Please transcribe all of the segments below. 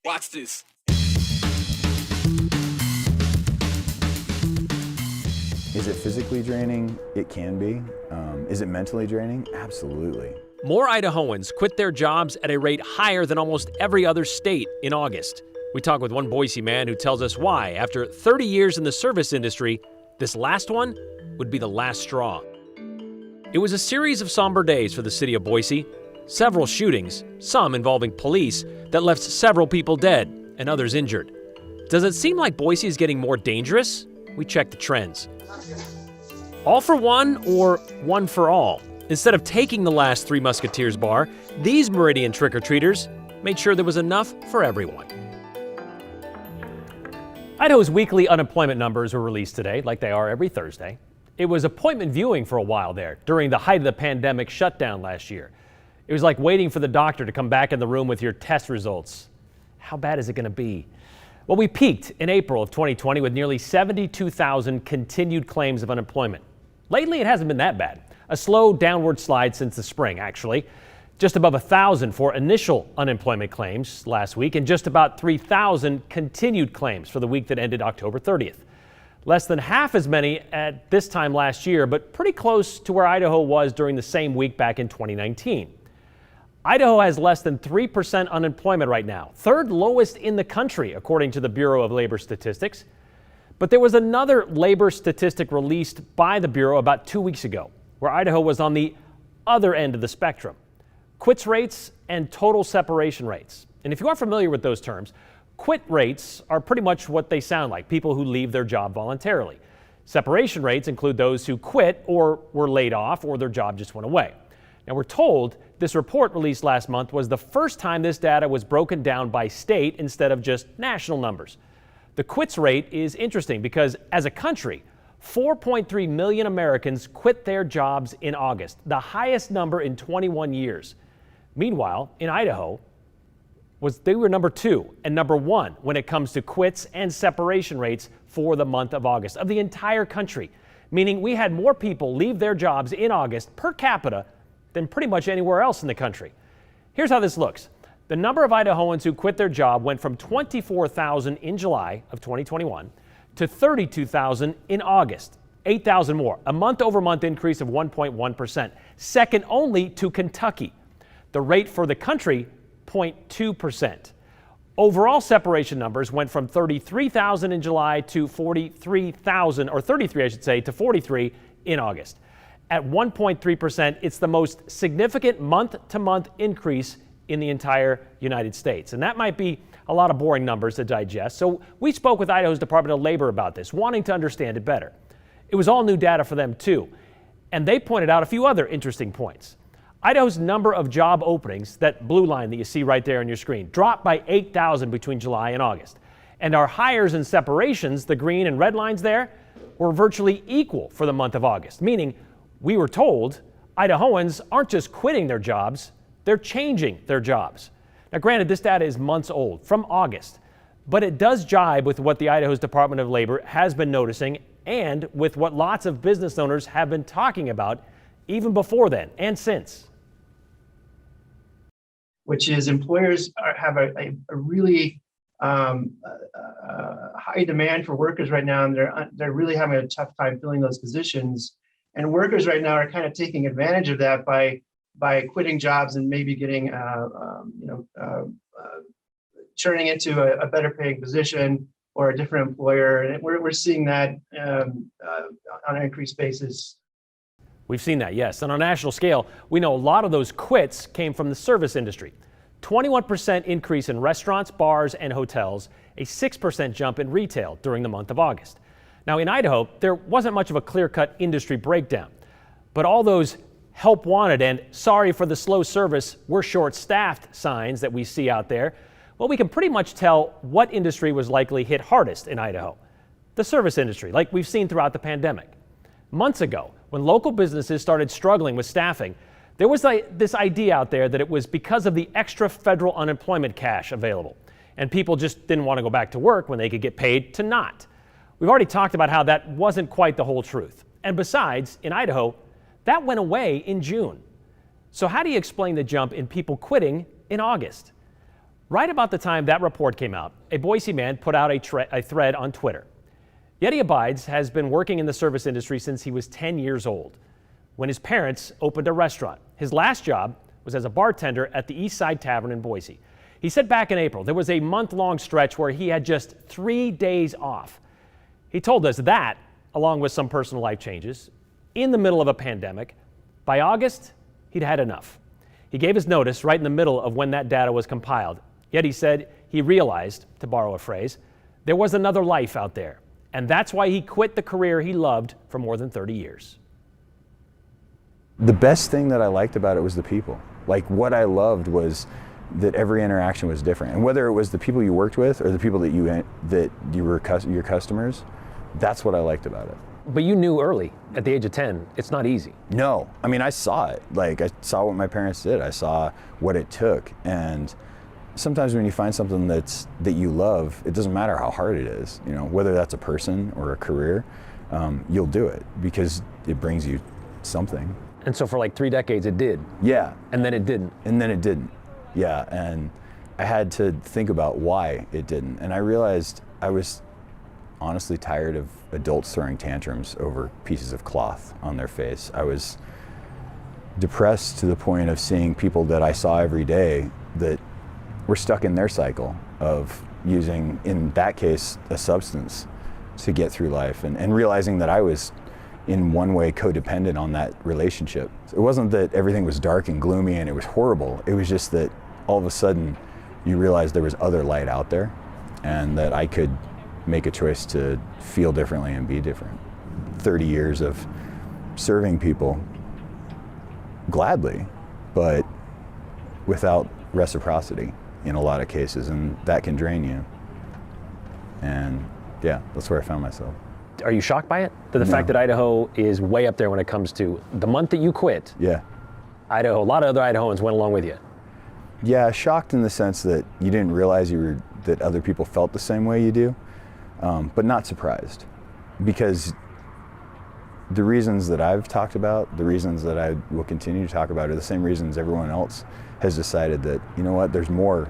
Watch this. Is it physically draining? It can be. Is it mentally draining? Absolutely. More Idahoans quit their jobs at a rate higher than almost every other state in August. We talk with one Boise man who tells us why, after 30 years in the service industry, this last one would be the last straw. It was a series of somber days for the city of Boise. Several shootings, some involving police, that left several people dead and others injured. Does it seem like Boise is getting more dangerous? We check the trends. All for one or one for all? Instead of taking the last Three Musketeers bar, these Meridian trick-or-treaters made sure there was enough for everyone. Idaho's weekly unemployment numbers were released today, like they are every Thursday. It was appointment viewing for a while there during the height of the pandemic shutdown last year. It was like waiting for the doctor to come back in the room with your test results. How bad is it going to be? Well, we peaked in April of 2020 with nearly 72,000 continued claims of unemployment. Lately, it hasn't been that bad. A slow downward slide since the spring, actually. Just above 1,000 for initial unemployment claims last week, and just about 3,000 continued claims for the week that ended October 30th. Less than half as many at this time last year, but pretty close to where Idaho was during the same week back in 2019. Idaho has less than 3% unemployment right now, third lowest in the country, according to the Bureau of Labor Statistics. But there was another labor statistic released by the Bureau about 2 weeks ago, where Idaho was on the other end of the spectrum. Quits rates and total separation rates. And if you aren't familiar with those terms, quit rates are pretty much what they sound like, people who leave their job voluntarily. Separation rates include those who quit or were laid off or their job just went away. Now, we're told this report released last month was the first time this data was broken down by state instead of just national numbers. The quits rate is interesting because as a country, 4.3 million Americans quit their jobs in August, the highest number in 21 years. Meanwhile, in Idaho, they were number 2 and number 1 when it comes to quits and separation rates for the month of August of the entire country, meaning we had more people leave their jobs in August per capita than pretty much anywhere else in the country. Here's how this looks. The number of Idahoans who quit their job went from 24,000 in July of 2021 to 32,000 in August, 8,000 more, a month-over-month increase of 1.1%, second only to Kentucky. The rate for the country, 0.2%. Overall separation numbers went from 33,000 in July to 43,000, or 33, I should say, to 43 in August. At 1.3%, it's the most significant month-to-month increase in the entire United States. And that might be a lot of boring numbers to digest. So we spoke with Idaho's Department of Labor about this, wanting to understand it better. It was all new data for them too. And they pointed out a few other interesting points. Idaho's number of job openings, that blue line that you see right there on your screen, dropped by 8,000 between July and August. And our hires and separations, the green and red lines there, were virtually equal for the month of August, meaning we were told Idahoans aren't just quitting their jobs, they're changing their jobs. Now, granted, this data is months old, from August, but it does jibe with what the Idaho's Department of Labor has been noticing and with what lots of business owners have been talking about even before then and since. Which is employers have a really high demand for workers right now, and they're really having a tough time filling those positions. And workers right now are kind of taking advantage of that by quitting jobs and maybe getting turning into a better paying position or a different employer. And we're seeing that on an increased basis. We've seen that, yes. And on a national scale, we know a lot of those quits came from the service industry. 21% increase in restaurants, bars, and hotels, a 6% jump in retail during the month of August. Now, in Idaho, there wasn't much of a clear-cut industry breakdown, but all those help wanted and sorry for the slow service, we're short-staffed signs that we see out there, well, we can pretty much tell what industry was likely hit hardest in Idaho. The service industry, like we've seen throughout the pandemic. Months ago, when local businesses started struggling with staffing, there was this idea out there that it was because of the extra federal unemployment cash available, and people just didn't want to go back to work when they could get paid to not. We've already talked about how that wasn't quite the whole truth. And besides, in Idaho, that went away in June. So how do you explain the jump in people quitting in August? Right about the time that report came out, a Boise man put out a thread on Twitter. Yeti Abides has been working in the service industry since he was 10 years old, when his parents opened a restaurant. His last job was as a bartender at the East Side Tavern in Boise. He said back in April, there was a month-long stretch where he had just 3 days off. He told us that, along with some personal life changes, in the middle of a pandemic, by August, he'd had enough. He gave his notice right in the middle of when that data was compiled. Yet he said he realized, to borrow a phrase, there was another life out there. And that's why he quit the career he loved for more than 30 years. The best thing that I liked about it was the people. Like, what I loved was that every interaction was different. And whether it was the people you worked with or the people that you were your customers, that's what I liked about it. But you knew early, at the age of 10, it's not easy. No, I mean, I saw it. Like, I saw what my parents did. I saw what it took. And sometimes when you find something that you love, it doesn't matter how hard it is, you know, whether that's a person or a career, you'll do it because it brings you something. And so for like 3 decades it did. Yeah. And then it didn't. And then it didn't. Yeah. And I had to think about why it didn't. And I realized I was honestly tired of adults throwing tantrums over pieces of cloth on their face. I was depressed to the point of seeing people that I saw every day that were stuck in their cycle of using, in that case, a substance to get through life, and realizing that I was in one way codependent on that relationship. So it wasn't that everything was dark and gloomy and it was horrible. It was just that all of a sudden you realized there was other light out there and that I could make a choice to feel differently and be different. 30 years of serving people gladly, but without reciprocity in a lot of cases, and that can drain you. And yeah, that's where I found myself. Are you shocked by it? The No. fact that Idaho is way up there when it comes to the month that you quit, Yeah. Idaho, a lot of other Idahoans went along with you. Yeah, shocked in the sense that you didn't realize that other people felt the same way you do, but not surprised, because the reasons that I've talked about, the reasons that I will continue to talk about, are the same reasons everyone else has decided that, you know what, there's more,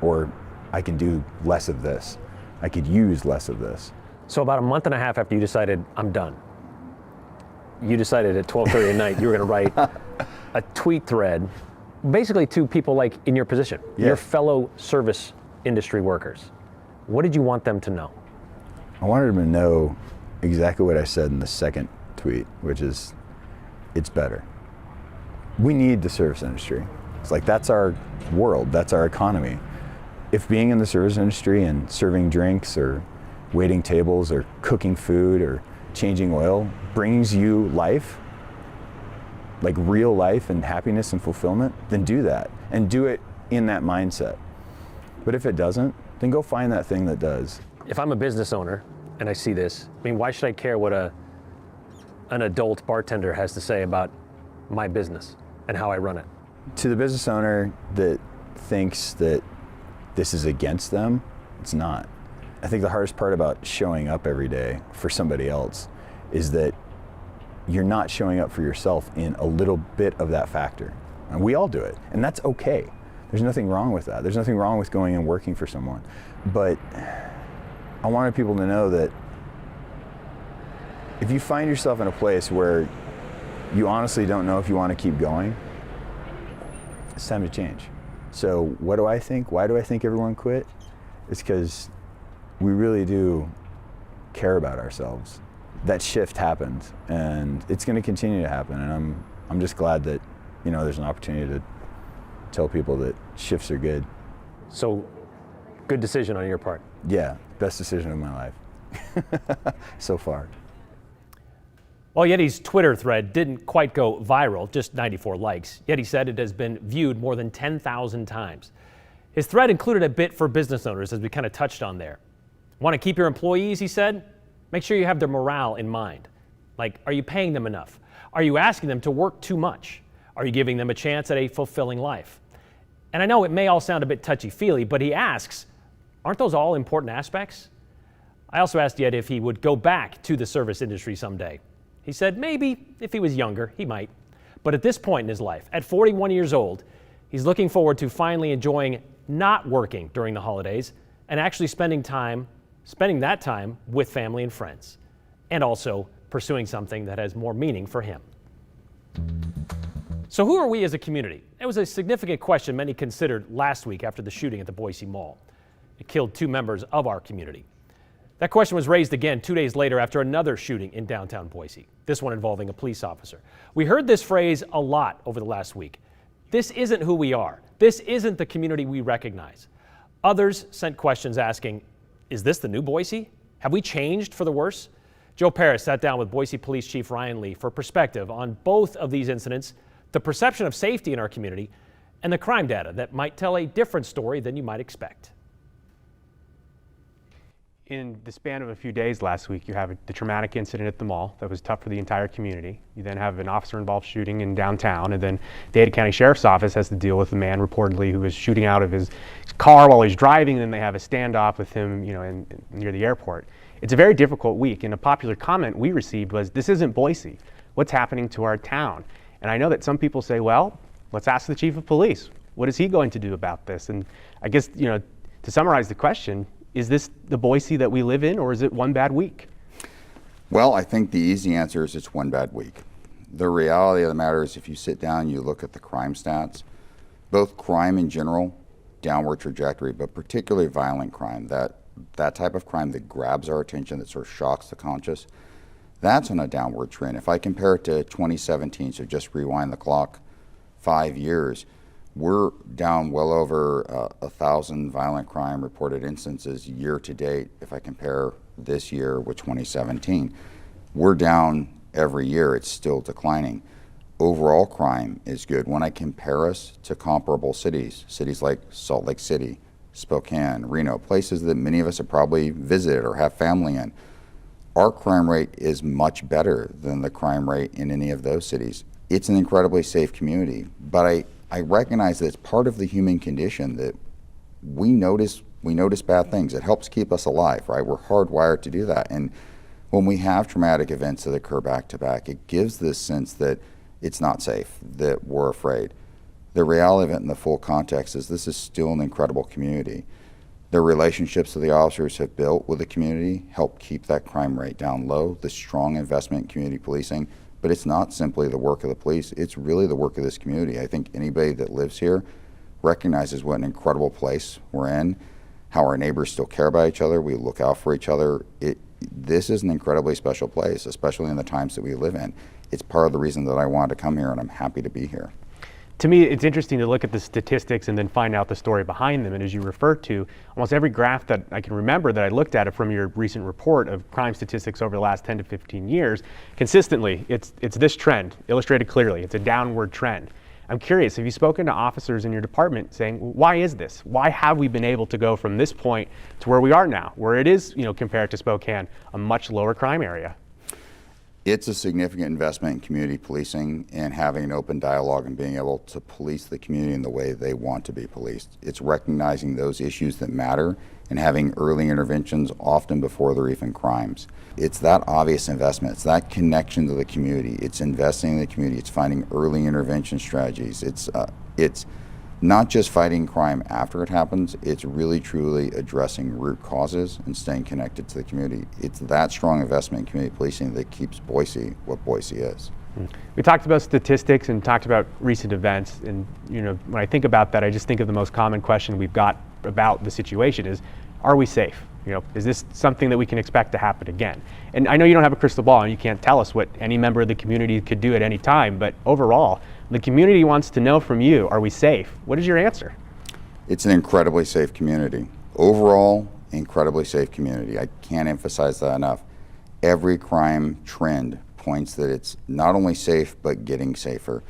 or I can do less of this. I could use less of this. So about a month and a half after you decided, I'm done, you decided at 12:30 at night you were going to write a tweet thread, basically to people like in your position, Yeah. your fellow service industry workers. What did you want them to know? I wanted them to know exactly what I said in the second tweet, which is, it's better. We need the service industry. It's like, that's our world, that's our economy. If being in the service industry and serving drinks or waiting tables or cooking food or changing oil brings you life, like real life and happiness and fulfillment, then do that, and do it in that mindset. But if it doesn't, then go find that thing that does. If I'm a business owner and I see this, I mean, why should I care what an adult bartender has to say about my business and how I run it? To the business owner that thinks that this is against them, it's not. I think the hardest part about showing up every day for somebody else is that you're not showing up for yourself in a little bit of that factor. And we all do it, and that's okay. There's nothing wrong with that. There's nothing wrong with going and working for someone. But I wanted people to know that if you find yourself in a place where you honestly don't know if you want to keep going, it's time to change. So what do I think? Why do I think everyone quit? It's because we really do care about ourselves. That shift happened, and it's going to continue to happen. And I'm just glad that, you know, there's an opportunity to tell people that shifts are good. So, good decision on your part. Yeah, best decision of my life so far. While Yeti's Twitter thread didn't quite go viral, just 94 likes, Yeti said it has been viewed more than 10,000 times. His thread included a bit for business owners, as we kind of touched on there. Want to keep your employees, he said? Make sure you have their morale in mind. Like, are you paying them enough? Are you asking them to work too much? Are you giving them a chance at a fulfilling life? And I know it may all sound a bit touchy-feely, but he asks, aren't those all important aspects? I also asked Yeti if he would go back to the service industry someday. He said maybe if he was younger, he might. But at this point in his life, at 41 years old, he's looking forward to finally enjoying not working during the holidays and actually spending that time with family and friends, and also pursuing something that has more meaning for him. So who are we as a community? It was a significant question many considered last week after the shooting at the Boise Mall. It killed 2 members of our community. That question was raised again 2 days later after another shooting in downtown Boise, this one involving a police officer. We heard this phrase a lot over the last week. This isn't who we are. This isn't the community we recognize. Others sent questions asking, is this the new Boise? Have we changed for the worse? Joe Paris sat down with Boise Police Chief Ryan Lee for perspective on both of these incidents, the perception of safety in our community, and the crime data that might tell a different story than you might expect. In the span of a few days last week, you have the traumatic incident at the mall that was tough for the entire community. You then have an officer-involved shooting in downtown, and then the Ada County Sheriff's Office has to deal with a man reportedly who was shooting out of his car while he was driving, and then they have a standoff with him, near the airport. It's a very difficult week, and a popular comment we received was, "This isn't Boise. What's happening to our town?" And I know that some people say, "Well, let's ask the chief of police. What is he going to do about this?" And I guess, to summarize the question, is this the Boise that we live in, or is it one bad week? Well, I think the easy answer is it's one bad week. The reality of the matter is if you sit down and you look at the crime stats, both crime in general, downward trajectory, but particularly violent crime, that type of crime that grabs our attention, that sort of shocks the conscious, that's on a downward trend. If I compare it to 2017, so just rewind the clock 5 years, we're down well over 1,000 violent crime reported instances year to date. If I compare this year with 2017, we're down every year. It's still declining. Overall crime is good. When I compare us to comparable cities like Salt Lake City, Spokane, Reno, places that many of us have probably visited or have family in, our crime rate is much better than the crime rate in any of those cities. It's an incredibly safe community, but I recognize that it's part of the human condition that we notice bad things. It helps keep us alive, right? We're hardwired to do that. And when we have traumatic events that occur back to back, it gives this sense that it's not safe, that we're afraid. The reality of it in the full context is this is still an incredible community. The relationships that the officers have built with the community help keep that crime rate down low, the strong investment in community policing. But it's not simply the work of the police, it's really the work of this community. I think anybody that lives here recognizes what an incredible place we're in, how our neighbors still care about each other, we look out for each other. This is an incredibly special place, especially in the times that we live in. It's part of the reason that I wanted to come here, and I'm happy to be here. To me, it's interesting to look at the statistics and then find out the story behind them. And as you refer to, almost every graph that I can remember that I looked at it from your recent report of crime statistics over the last 10 to 15 years, consistently, it's this trend, illustrated clearly. It's a downward trend. I'm curious, have you spoken to officers in your department saying, why is this? Why have we been able to go from this point to where we are now, where it is, compared to Spokane, a much lower crime area? It's a significant investment in community policing and having an open dialogue and being able to police the community in the way they want to be policed. It's recognizing those issues that matter and having early interventions often before there are even crimes. It's that obvious investment. It's that connection to the community. It's investing in the community. It's finding early intervention strategies. It's not just fighting crime after it happens, it's really truly addressing root causes and staying connected to the community. It's that strong investment in community policing that keeps Boise what Boise is. We talked about statistics and talked about recent events, and when I think about that, I just think of the most common question we've got about the situation is, are we safe? Is this something that we can expect to happen again? And I know you don't have a crystal ball and you can't tell us what any member of the community could do at any time, but overall, the community wants to know from you, are we safe? What is your answer? It's an incredibly safe community. Overall, incredibly safe community. I can't emphasize that enough. Every crime trend points that it's not only safe, but getting safer.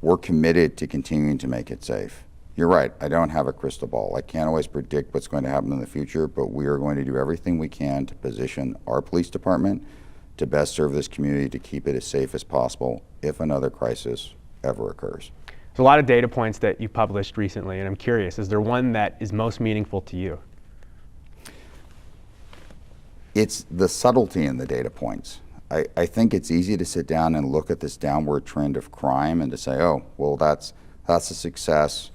We're committed to continuing to make it safe. You're right, I don't have a crystal ball. I can't always predict what's going to happen in the future, but we are going to do everything we can to position our police department to best serve this community to keep it as safe as possible if another crisis ever occurs. There's a lot of data points that you published recently, and I'm curious, is there one that is most meaningful to you? It's the subtlety in the data points. I think it's easy to sit down and look at this downward trend of crime and to say, oh, well, that's a success,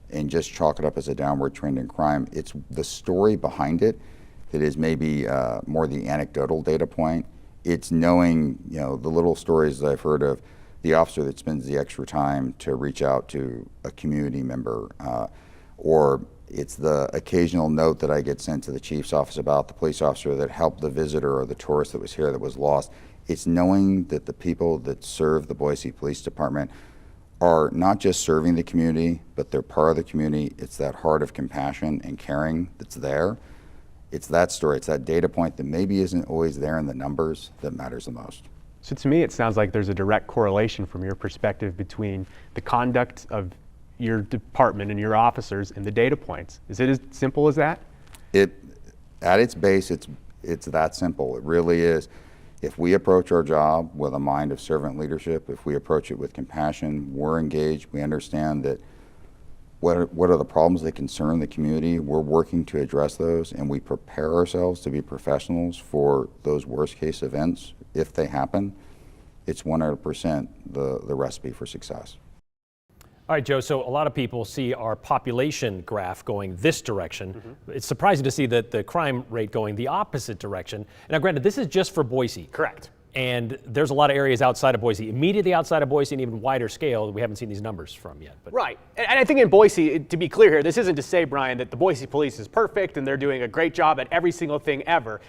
and just chalk it up as a downward trend in crime. It's the story behind it that is maybe more the anecdotal data point. It's knowing, you know, the little stories that I've heard of the officer that spends the extra time to reach out to a community member, or it's the occasional note that I get sent to the chief's office about the police officer that helped the visitor or the tourist that was here that was lost. It's knowing that the people that serve the Boise Police Department are not just serving the community, but they're part of the community. It's that heart of compassion and caring that's there. It's that story, it's that data point that maybe isn't always there in the numbers that matters the most. So to me, it sounds like there's a direct correlation from your perspective between the conduct of your department and your officers and the data points. Is it as simple as that? At its base, it's that simple. It really is. If we approach our job with a mind of servant leadership, if we approach it with compassion, we're engaged, we understand that what are the problems that concern the community, we're working to address those, and we prepare ourselves to be professionals for those worst case events if they happen, it's 100% the recipe for success. All right, Joe, so a lot of people see our population graph going this direction. It's surprising to see that the crime rate going the opposite direction. Now, granted, this is just for Boise. Correct. And there's a lot of areas outside of Boise, immediately outside of Boise, and even wider scale that we haven't seen these numbers from yet. But Right. And I think in Boise, to be clear here, this isn't to say, Brian, that the Boise police is perfect and they're doing a great job at every single thing ever.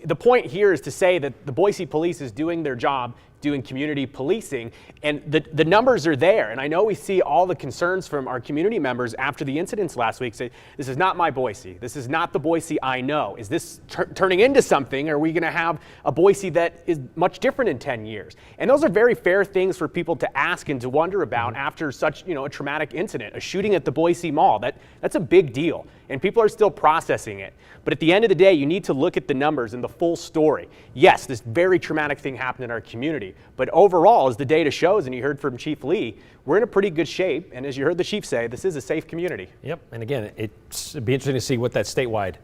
The point here is to say that the Boise police is doing their job, doing community policing, and the numbers are there. And I know we see all the concerns from our community members after the incidents last week say, this is not my Boise. This is not the Boise I know. Is this turning into something? Are we going to have a Boise that is much different in 10 years? And those are very fair things for people to ask and to wonder about after such, a traumatic incident, a shooting at the Boise Mall. That's a big deal, and people are still processing it. But at the end of the day, you need to look at the numbers and the full story. Yes, this very traumatic thing happened in our community, but overall, as the data shows, and you heard from Chief Lee, we're in a pretty good shape. And as you heard the chief say, this is a safe community. Yep, and again, it'd be interesting to see what that statewide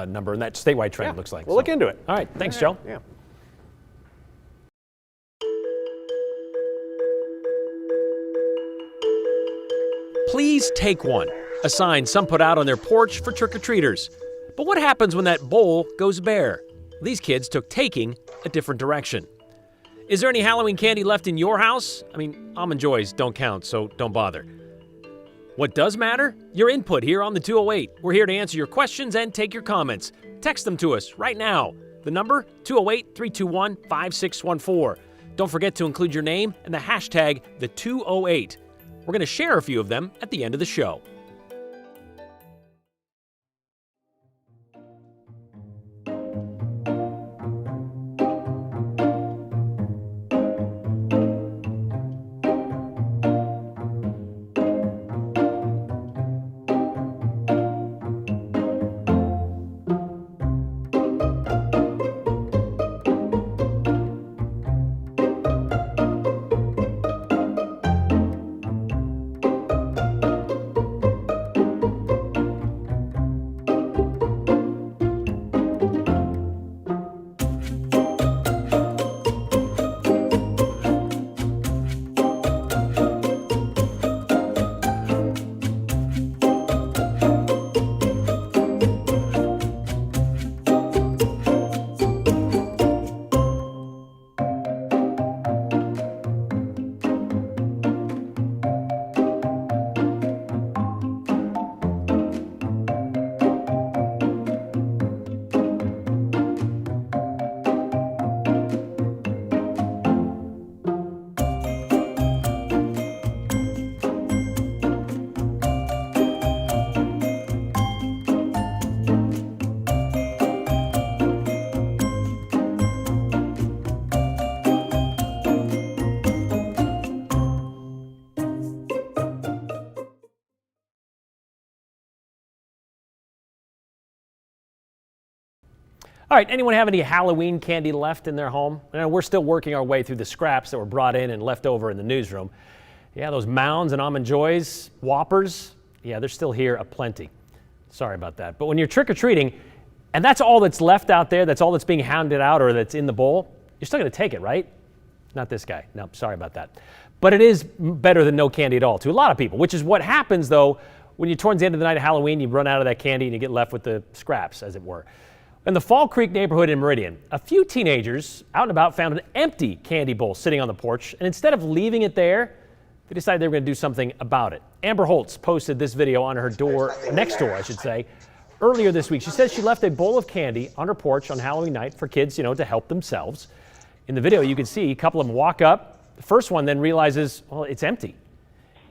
number and that statewide trend looks like. We'll look into it. All right, thanks, Joe. Yeah. Please take one, a sign some put out on their porch for trick-or-treaters. But what happens when that bowl goes bare? These kids took taking a different direction. Is there any Halloween candy left in your house? I mean, Almond Joys don't count, so don't bother. What does matter? Your input here on the 208. We're here to answer your questions and take your comments. Text them to us right now. The number, 208-321-5614. Don't forget to include your name and the hashtag #the208. We're going to share a few of them at the end of the show. All right, anyone have any Halloween candy left in their home? We're still working our way through the scraps that were brought in and left over in the newsroom. Yeah, those Mounds and Almond Joys, Whoppers, yeah, they're still here aplenty. Sorry about that. But when you're trick-or-treating, and that's all that's left out there, that's all that's being handed out or that's in the bowl, You're still going to take it, right? Not this guy. No, sorry about that. But it is better than no candy at all to a lot of people, which is what happens, though, when you're towards the end of the night of Halloween, you run out of that candy and you get left with the scraps, as it were. In the Fall Creek neighborhood in Meridian, a few teenagers out and about found an empty candy bowl sitting on the porch, and instead of leaving it there, they decided they were going to do something about it. Amber Holtz posted this video on her door, next door, I should say, earlier this week. She says she left a bowl of candy on her porch on Halloween night for kids, to help themselves. In the video, you can see a couple of them walk up. The first one then realizes, well, it's empty.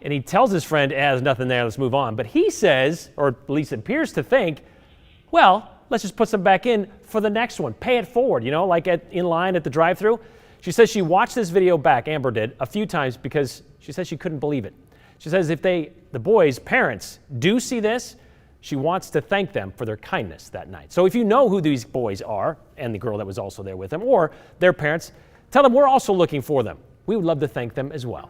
And he tells his friend, there's nothing there, let's move on. But he says, or at least appears to think, well, let's just put some back in for the next one. Pay it forward, like in line at the drive-thru. She says she watched this video back, Amber did, a few times because she says she couldn't believe it. She says if the boys' parents do see this, she wants to thank them for their kindness that night. So if you know who these boys are, and the girl that was also there with them, or their parents, tell them we're also looking for them. We would love to thank them as well.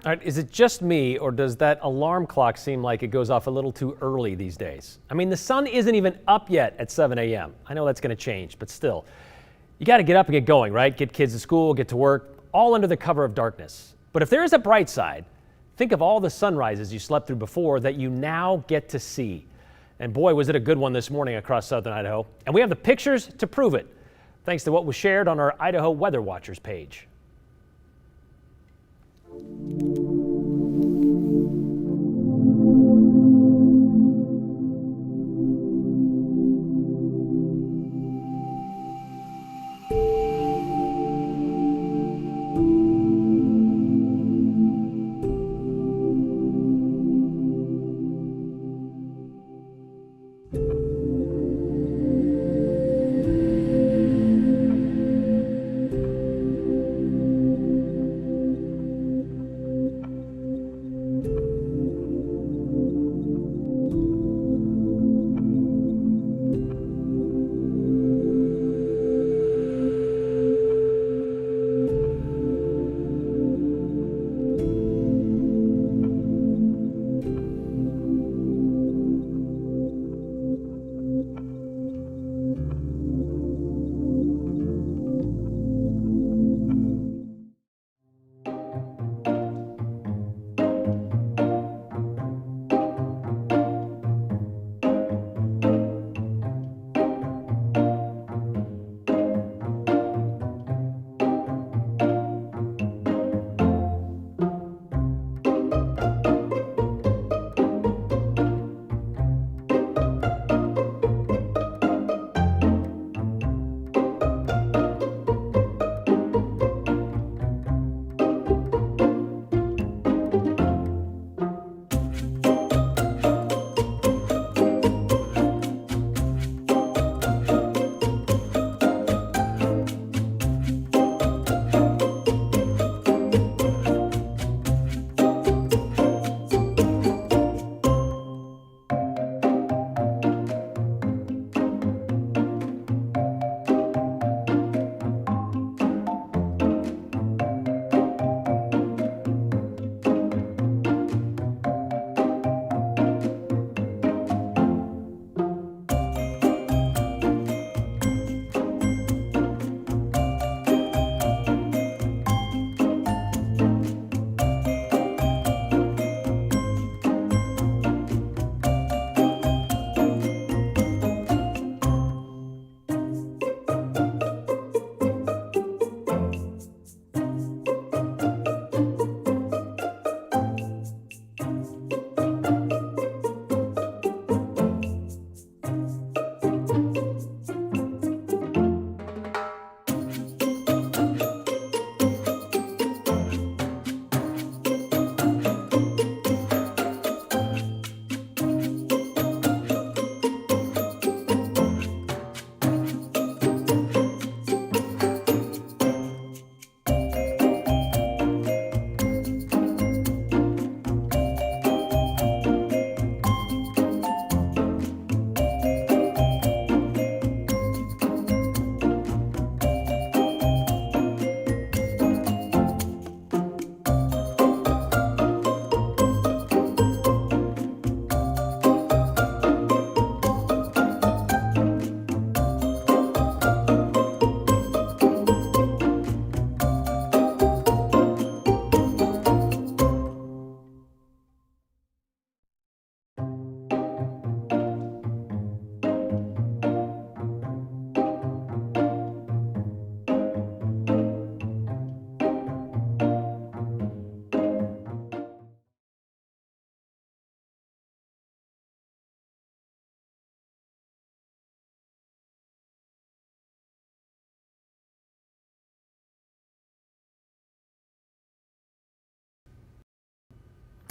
All right, is it just me, or does that alarm clock seem like it goes off a little too early these days? I mean, the sun isn't even up yet at 7 a.m. I know that's going to change, but still. You got to get up and get going, right? Get kids to school, get to work, all under the cover of darkness. But if there is a bright side, think of all the sunrises you slept through before that you now get to see. And boy, was it a good one this morning across southern Idaho. And we have the pictures to prove it, thanks to what was shared on our Idaho Weather Watchers page.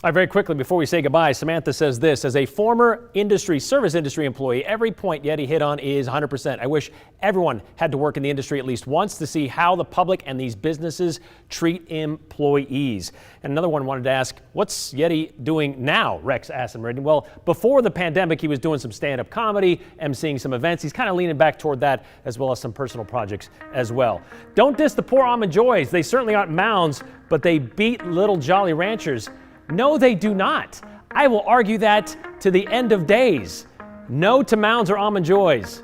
All right, very quickly before we say goodbye, Samantha says this: as a former service industry employee, every point Yeti hit on is 100%. I wish everyone had to work in the industry at least once to see how the public and these businesses treat employees. And another one wanted to ask, what's Yeti doing now? Rex asked him. Well, before the pandemic, he was doing some stand-up comedy, emceeing some events. He's kind of leaning back toward that, as well as some personal projects as well. Don't diss the poor almond joys. They certainly aren't mounds, but they beat little Jolly Ranchers. No, they do not. I will argue that to the end of days. No to mounds or almond joys.